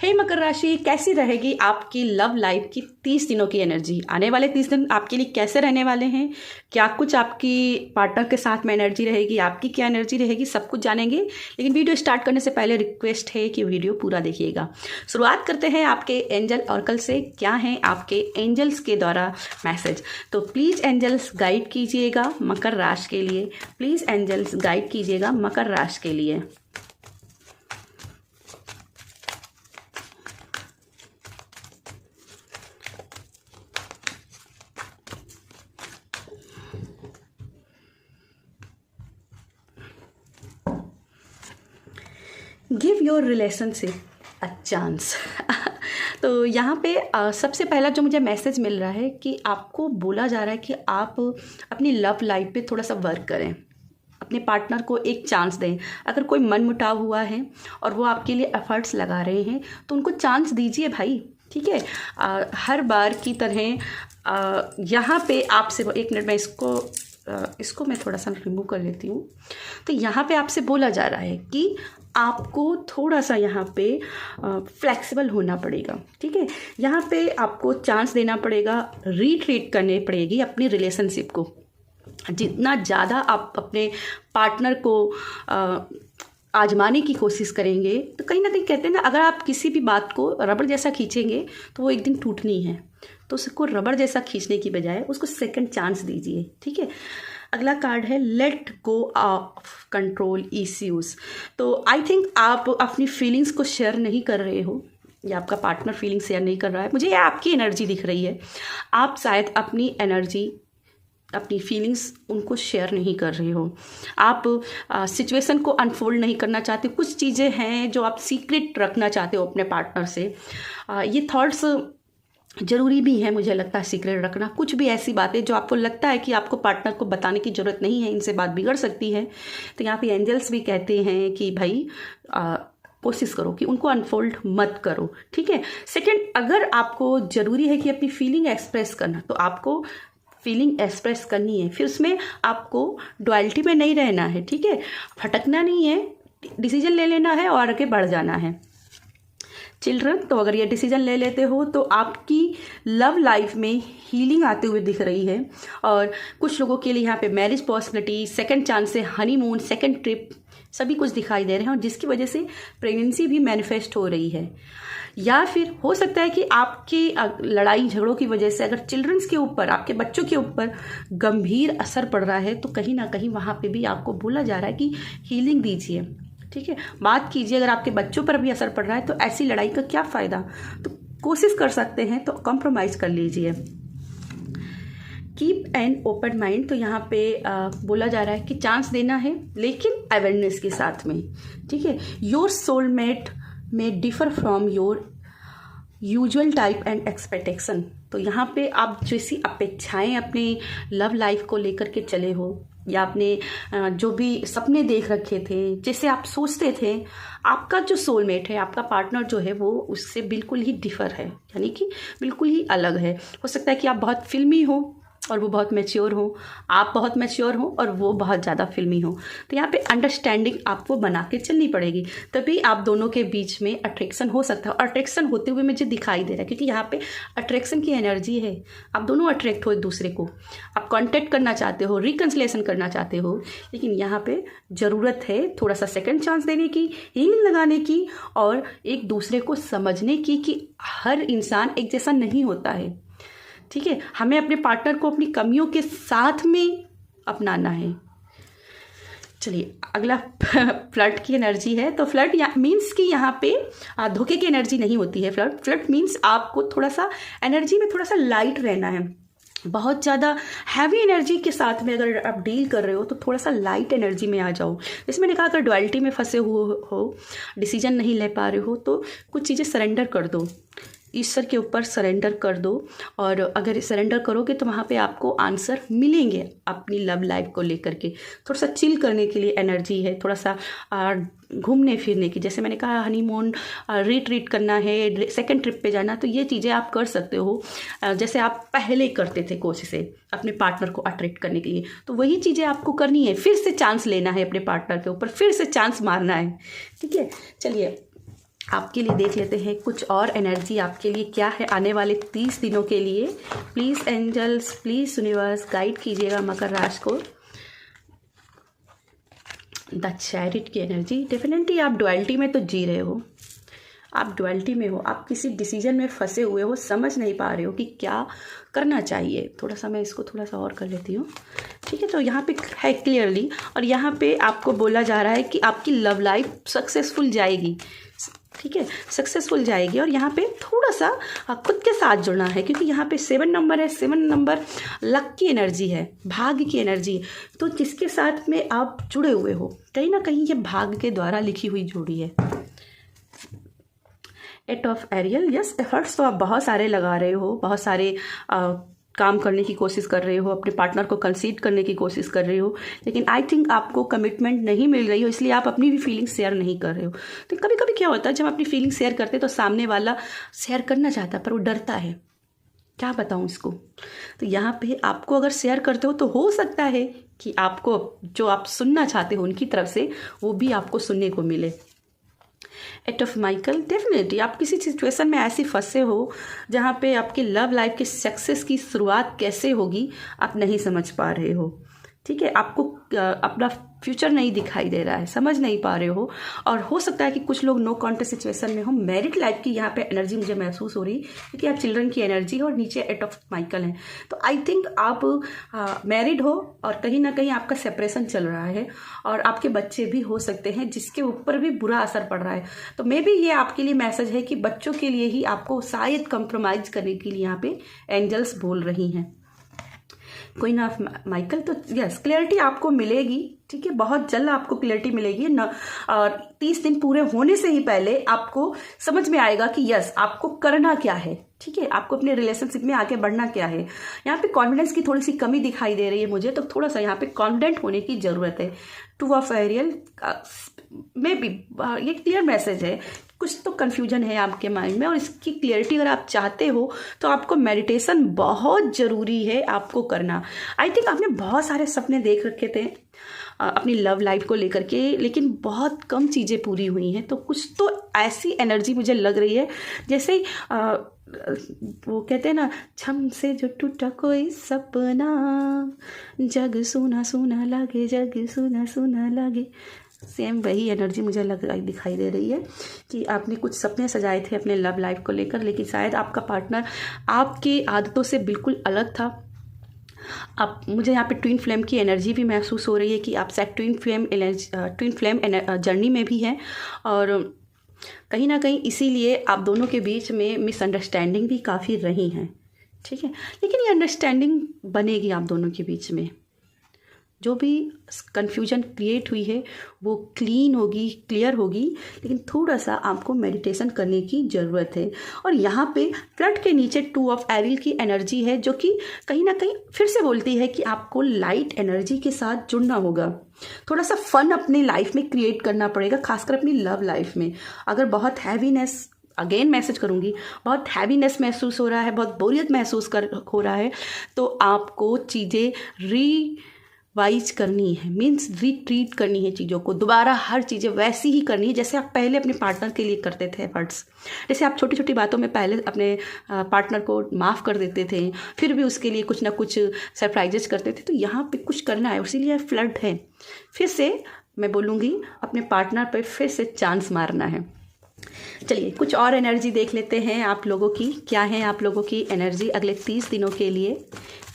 हे मकर राशि, कैसी रहेगी आपकी लव लाइफ की 30 दिनों की एनर्जी? आने वाले 30 दिन आपके लिए कैसे रहने वाले हैं? क्या कुछ आपकी पार्टनर के साथ में एनर्जी रहेगी, आपकी क्या एनर्जी रहेगी, सब कुछ जानेंगे। लेकिन वीडियो स्टार्ट करने से पहले रिक्वेस्ट है कि वीडियो पूरा देखिएगा। शुरुआत करते हैं आपके एंजल ऑर्कल से। क्या है आपके एंजल्स के द्वारा मैसेज? तो प्लीज़ एंजल्स गाइड कीजिएगा मकर राशि के लिए। प्लीज़ एंजल्स गाइड कीजिएगा मकर राशि के लिए। Give your relationship a chance. तो यहाँ पे सबसे पहला जो मुझे मैसेज मिल रहा है कि आपको बोला जा रहा है कि आप अपनी लव लाइफ पे थोड़ा सा वर्क करें, अपने पार्टनर को एक चांस दें। अगर कोई मनमुटाव हुआ है और वो आपके लिए एफर्ट्स लगा रहे हैं तो उनको चांस दीजिए भाई, ठीक है। हर बार की तरह यहाँ पे आपसे, एक मिनट में इसको मैं थोड़ा सा रिमूव कर लेती हूँ। तो यहाँ पे आपसे बोला जा रहा है कि आपको थोड़ा सा यहाँ पे फ्लेक्सिबल होना पड़ेगा, ठीक है। यहाँ पे आपको चांस देना पड़ेगा, रीट्रीट करनी पड़ेगी अपनी रिलेशनशिप को। जितना ज़्यादा आप अपने पार्टनर को आजमाने की कोशिश करेंगे तो कहीं ना कहीं कहते हैं ना, अगर आप किसी भी बात को रबड़ जैसा खींचेंगे तो वो एक दिन टूटनी है। तो उसको रबड़ जैसा खींचने की बजाय उसको सेकंड चांस दीजिए, ठीक है। अगला कार्ड है let go of control issues. तो आई थिंक आप अपनी फीलिंग्स को शेयर नहीं कर रहे हो या आपका पार्टनर फीलिंग शेयर नहीं कर रहा है। मुझे ये आपकी एनर्जी दिख रही है। आप शायद अपनी एनर्जी, अपनी फीलिंग्स उनको शेयर नहीं कर रहे हो। आप सिचुएशन को अनफोल्ड नहीं करना चाहते। कुछ चीज़ें हैं जो आप सीक्रेट रखना चाहते हो अपने पार्टनर से। ये थॉट्स ज़रूरी भी है, मुझे लगता है सीक्रेट रखना। कुछ भी ऐसी बातें जो आपको लगता है कि आपको पार्टनर को बताने की ज़रूरत नहीं है, इनसे बात बिगड़ सकती है। तो यहाँ पे एंजल्स भी कहते हैं कि भाई कोशिश करो कि उनको अनफोल्ड मत करो, ठीक है। सेकंड, अगर आपको ज़रूरी है कि अपनी फीलिंग एक्सप्रेस करना, तो आपको फीलिंग एक्सप्रेस करनी है। फिर उसमें आपको डुअलिटी में नहीं रहना है, ठीक है। भटकना नहीं है, डिसीजन ले लेना है और आगे बढ़ जाना है। चिल्ड्रन, तो अगर ये डिसीजन ले लेते हो तो आपकी लव लाइफ में हीलिंग आते हुए दिख रही है। और कुछ लोगों के लिए यहाँ पे मैरिज पॉसिबिलिटी, सेकंड चांस से हनीमून, सेकंड ट्रिप, सभी कुछ दिखाई दे रहे हैं। और जिसकी वजह से प्रेगनेंसी भी मैनिफेस्ट हो रही है। या फिर हो सकता है कि आपकी लड़ाई झगड़ों की वजह से अगर चिल्ड्रंस के ऊपर, आपके बच्चों के ऊपर गंभीर असर पड़ रहा है तो कहीं ना कहीं वहाँ पे भी आपको बोला जा रहा है कि हीलिंग दीजिए, ठीक है। बात कीजिए। अगर आपके बच्चों पर भी असर पड़ रहा है तो ऐसी लड़ाई का क्या फ़ायदा। तो कोशिश कर सकते हैं तो कॉम्प्रोमाइज़ कर लीजिए। Keep an open mind. तो यहाँ पे बोला जा रहा है कि चांस देना है लेकिन अवेयरनेस के साथ में, ठीक है। योर सोलमेट में differ from your usual type and expectation. तो यहाँ पे आप जैसी अपेक्षाएं अपनी लव लाइफ को लेकर के चले हो या आपने जो भी सपने देख रखे थे, जैसे आप सोचते थे, आपका जो सोलमेट है, आपका पार्टनर जो है वो उससे बिल्कुल ही डिफर है, यानी कि बिल्कुल ही अलग है। हो सकता है कि आप बहुत फिल्मी हो और वो बहुत मैच्योर हो, आप बहुत मैच्योर हो और वो बहुत ज़्यादा फिल्मी हो। तो यहाँ पे अंडरस्टैंडिंग आपको बना के चलनी पड़ेगी, तभी आप दोनों के बीच में अट्रैक्शन हो सकता है। और अट्रैक्शन होते हुए मुझे दिखाई दे रहा है क्योंकि यहाँ पे अट्रैक्शन की एनर्जी है। आप दोनों अट्रैक्ट हो एक दूसरे को, आप कॉन्टैक्ट करना चाहते हो, रिकन्सिलेशन करना चाहते हो। लेकिन यहाँ पे ज़रूरत है थोड़ा सा सेकेंड चांस देने की, हीलिंग लगाने की और एक दूसरे को समझने की कि हर इंसान एक जैसा नहीं होता है, ठीक है। हमें अपने पार्टनर को अपनी कमियों के साथ में अपनाना है। चलिए, अगला फ्लर्ट की एनर्जी है। तो फ्लर्ट मीन्स कि यहाँ पे धोखे की एनर्जी नहीं होती है। फ्लर्ट मीन्स आपको थोड़ा सा एनर्जी में थोड़ा सा लाइट रहना है। बहुत ज़्यादा हैवी एनर्जी के साथ में अगर आप डील कर रहे हो तो थोड़ा सा लाइट एनर्जी में आ जाओ। जैसे मैंने कहा, अगर डुअलिटी में फंसे हो, डिसीजन नहीं ले पा रहे हो तो कुछ चीज़ें सरेंडर कर दो, ईश्वर के ऊपर सरेंडर कर दो। और अगर सरेंडर करोगे तो वहाँ पे आपको आंसर मिलेंगे अपनी लव लाइफ को लेकर के। थोड़ा सा चिल करने के लिए एनर्जी है, थोड़ा सा घूमने फिरने की, जैसे मैंने कहा हनीमून, रिट्रीट करना है, सेकंड ट्रिप पे जाना, तो ये चीज़ें आप कर सकते हो जैसे आप पहले करते थे कोशिशें अपने पार्टनर को अट्रैक्ट करने के लिए। तो वही चीज़ें आपको करनी है, फिर से चांस लेना है अपने पार्टनर के ऊपर, फिर से चांस मारना है, ठीक है। चलिए, आपके लिए देख लेते हैं कुछ और एनर्जी आपके लिए क्या है आने वाले 30 दिनों के लिए। Please angels, please universe guide कीजिएगा मकर राशि को। द चैरिट की एनर्जी, डेफिनेटली आप डुअलिटी में तो जी रहे हो, आप डुअलिटी में हो, आप किसी डिसीजन में फंसे हुए हो, समझ नहीं पा रहे हो कि क्या करना चाहिए। थोड़ा सा मैं इसको थोड़ा सा और कर लेती हूँ, ठीक है। तो यहाँ पे है क्लियरली, और यहाँ पे आपको बोला जा रहा है कि आपकी लव लाइफ सक्सेसफुल जाएगी, ठीक है, सक्सेसफुल जाएगी। और यहाँ पे थोड़ा सा खुद के साथ जुड़ना है, क्योंकि यहाँ पे 7 नंबर है, 7 नंबर लक की एनर्जी है, भाग्य की एनर्जी है। तो जिसके साथ में आप जुड़े हुए हो, कहीं ना कहीं ये भाग्य के द्वारा लिखी हुई जोड़ी है। 8 ऑफ एरियल, यस, एफर्ट्स तो आप बहुत सारे लगा रहे हो, बहुत सारे काम करने की कोशिश कर रहे हो, अपने पार्टनर को कंसीड करने की कोशिश कर रहे हो, लेकिन आई थिंक आपको कमिटमेंट नहीं मिल रही हो, इसलिए आप अपनी भी फीलिंग शेयर नहीं कर रहे हो। तो कभी कभी क्या होता है, जब अपनी फीलिंग शेयर करते हैं तो सामने वाला शेयर करना चाहता है पर वो डरता है, क्या बताऊँ इसको। तो यहाँ पे आपको अगर शेयर करते हो तो हो सकता है कि आपको जो आप सुनना चाहते हो उनकी तरफ से वो भी आपको सुनने को मिले। 8 ऑफ माइकल, डेफिनेटली आप किसी सिचुएशन में ऐसे फंसे हो जहाँ पे आपकी लव लाइफ की सक्सेस की शुरुआत कैसे होगी आप नहीं समझ पा रहे हो, ठीक है। आपको अपना फ्यूचर नहीं दिखाई दे रहा है, समझ नहीं पा रहे हो, और हो सकता है कि कुछ लोग नो कॉन्टेस्ट सिचुएशन में हो। मैरिड लाइफ की यहाँ पे एनर्जी मुझे महसूस हो रही है, क्योंकि आप चिल्ड्रन की एनर्जी है और नीचे 8 ऑफ माइकल है। तो आई थिंक आप मैरिड हो और कहीं ना कहीं आपका सेपरेशन चल रहा है, और आपके बच्चे भी हो सकते हैं जिसके ऊपर भी बुरा असर पड़ रहा है। तो मे बी ये आपके लिए मैसेज है कि बच्चों के लिए ही आपको शायद कंप्रोमाइज करने के लिए यहाँ पे एंजल्स बोल रही हैं। क्वीन ऑफ माइकल, तो यस क्लियरिटी आपको मिलेगी, ठीक है, बहुत जल्द आपको क्लियरिटी मिलेगी न। और 30 दिन पूरे होने से ही पहले आपको समझ में आएगा कि यस आपको करना क्या है, ठीक है, आपको अपने रिलेशनशिप में आगे बढ़ना क्या है। यहाँ पे कॉन्फिडेंस की थोड़ी सी कमी दिखाई दे रही है मुझे, तो थोड़ा सा यहाँ पे कॉन्फिडेंट होने की जरूरत है। 2 ऑफ एरियल में भी ये क्लियर मैसेज है, कुछ तो कन्फ्यूजन है आपके माइंड में, और इसकी क्लियरिटी अगर आप चाहते हो तो आपको मेडिटेशन बहुत ज़रूरी है आपको करना। आई थिंक आपने बहुत सारे सपने देख रखे थे अपनी लव लाइफ को लेकर के, लेकिन बहुत कम चीज़ें पूरी हुई हैं। तो कुछ तो ऐसी एनर्जी मुझे लग रही है जैसे वो कहते हैं ना, छम से जो टूटा कोई सपना, जग सुना सुना लगे, जग सुना सुना लगे, सेम वही एनर्जी मुझे दिखाई दे रही है कि आपने कुछ सपने सजाए थे अपने लव लाइफ को लेकर, लेकिन शायद आपका पार्टनर आपकी आदतों से बिल्कुल अलग था। अब मुझे यहाँ पे ट्विन फ्लेम की एनर्जी भी महसूस हो रही है कि आप शायद ट्विन फ्लेम जर्नी में भी हैं, और कहीं ना कहीं इसीलिए आप दोनों के बीच में मिसअंडरस्टैंडिंग भी काफ़ी रही हैं, ठीक है। लेकिन ये अंडरस्टैंडिंग बनेगी आप दोनों के बीच में, जो भी कन्फ्यूजन क्रिएट हुई है वो क्लीन होगी, क्लियर होगी, लेकिन थोड़ा सा आपको मेडिटेशन करने की ज़रूरत है। और यहाँ पे फ्लड के नीचे 2 ऑफ एरिल की एनर्जी है, जो कि कहीं ना कहीं फिर से बोलती है कि आपको लाइट एनर्जी के साथ जुड़ना होगा, थोड़ा सा फन अपनी लाइफ में क्रिएट करना पड़ेगा, खासकर अपनी लव लाइफ में। अगर बहुत हैवीनेस, अगेन मैसेज करूँगी, बहुत हैवीनेस महसूस हो रहा है, बहुत बोरियत महसूस हो रहा है, तो आपको चीज़ें वाइज करनी है, मीन्स रिट्रीट करनी है चीज़ों को, दोबारा हर चीज़ें वैसी ही करनी है जैसे आप पहले अपने पार्टनर के लिए करते थे एफर्ट्स। जैसे आप छोटी छोटी बातों में पहले अपने पार्टनर को माफ़ कर देते थे, फिर भी उसके लिए कुछ ना कुछ सरप्राइजेस करते थे, तो यहाँ पे कुछ करना है, इसीलिए फ्लड है। फिर से मैं बोलूँगी अपने पार्टनर पर फिर से चांस मारना है। चलिए कुछ और एनर्जी देख लेते हैं आप लोगों की, क्या है आप लोगों की एनर्जी अगले 30 दिनों के लिए,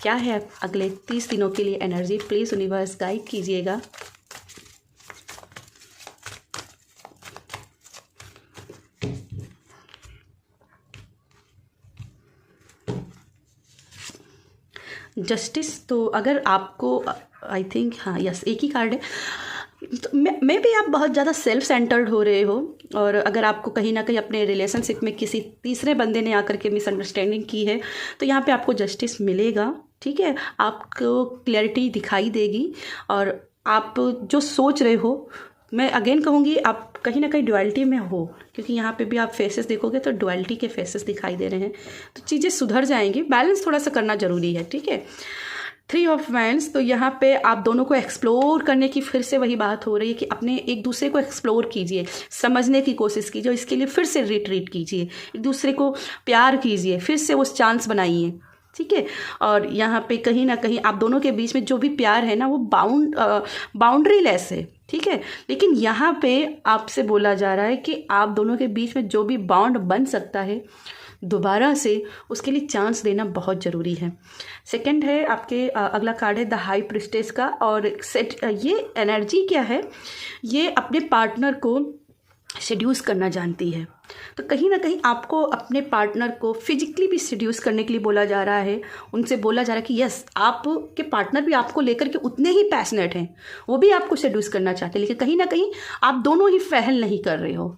क्या है अगले 30 दिनों के लिए एनर्जी। प्लीज़ यूनिवर्स गाइड कीजिएगा। जस्टिस, तो अगर आपको आई थिंक हाँ यस एक ही कार्ड है, तो मे भी आप बहुत ज़्यादा सेल्फ सेंटर्ड हो रहे हो, और अगर आपको कहीं ना कहीं अपने रिलेशनशिप में किसी तीसरे बंदे ने आकर के मिसअंडरस्टैंडिंग की है, तो यहाँ पे आपको जस्टिस मिलेगा, ठीक है, आपको क्लैरिटी दिखाई देगी, और आप जो सोच रहे हो, मैं अगेन कहूँगी आप कहीं ना कहीं डुअलिटी में हो, क्योंकि यहाँ पे भी आप फेसेस देखोगे तो डुअलिटी के फेसेस दिखाई दे रहे हैं, तो चीज़ें सुधर जाएंगी, बैलेंस थोड़ा सा करना ज़रूरी है, ठीक है। 3 ऑफ वैंड्स, तो यहाँ पे आप दोनों को एक्सप्लोर करने की फिर से वही बात हो रही है कि अपने एक दूसरे को एक्सप्लोर कीजिए, समझने की कोशिश कीजिए, इसके लिए फिर से रिट्रीट कीजिए, एक दूसरे को प्यार कीजिए, फिर से उस चांस बनाइए, ठीक है। और यहाँ पे कहीं ना कहीं आप दोनों के बीच में जो भी प्यार है ना वो बाउंड्री लेस है, ठीक है। लेकिन यहाँ पे आपसे बोला जा रहा है कि आप दोनों के बीच में जो भी बॉन्ड बन सकता है दोबारा से, उसके लिए चांस देना बहुत ज़रूरी है। सेकंड है आपके अगला कार्ड है द हाई प्रिस्टेस का, और ये एनर्जी क्या है, ये अपने पार्टनर को सेड्यूस करना जानती है। तो कहीं ना कहीं आपको अपने पार्टनर को फिजिकली भी सेड्यूस करने के लिए बोला जा रहा है, उनसे बोला जा रहा है कि यस, आपके पार्टनर भी आपको लेकर के उतने ही पैशनेट हैं, वो भी आपको सेड्यूस करना चाहते हैं, लेकिन कहीं ना कहीं आप दोनों ही पहल नहीं कर रहे हो,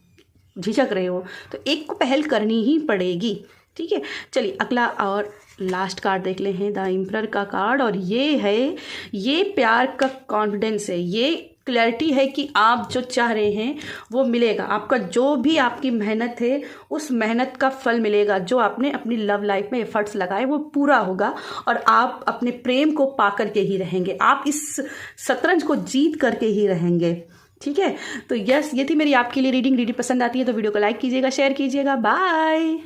झिझक रहे हो, तो एक को पहल करनी ही पड़ेगी, ठीक है। चलिए अगला और लास्ट कार्ड देख ले हैं द एम्परर का कार्ड, और ये है, ये प्यार का कॉन्फिडेंस है, ये क्लैरिटी है कि आप जो चाह रहे हैं वो मिलेगा, आपका जो भी आपकी मेहनत है उस मेहनत का फल मिलेगा, जो आपने अपनी लव लाइफ में एफर्ट्स लगाए वो पूरा होगा, और आप अपने प्रेम को पा करके ही रहेंगे, आप इस शतरंज को जीत करके ही रहेंगे, ठीक है। तो यस, ये थी मेरी आपके लिए रीडिंग पसंद आती है तो वीडियो को लाइक कीजिएगा, शेयर कीजिएगा, बाय।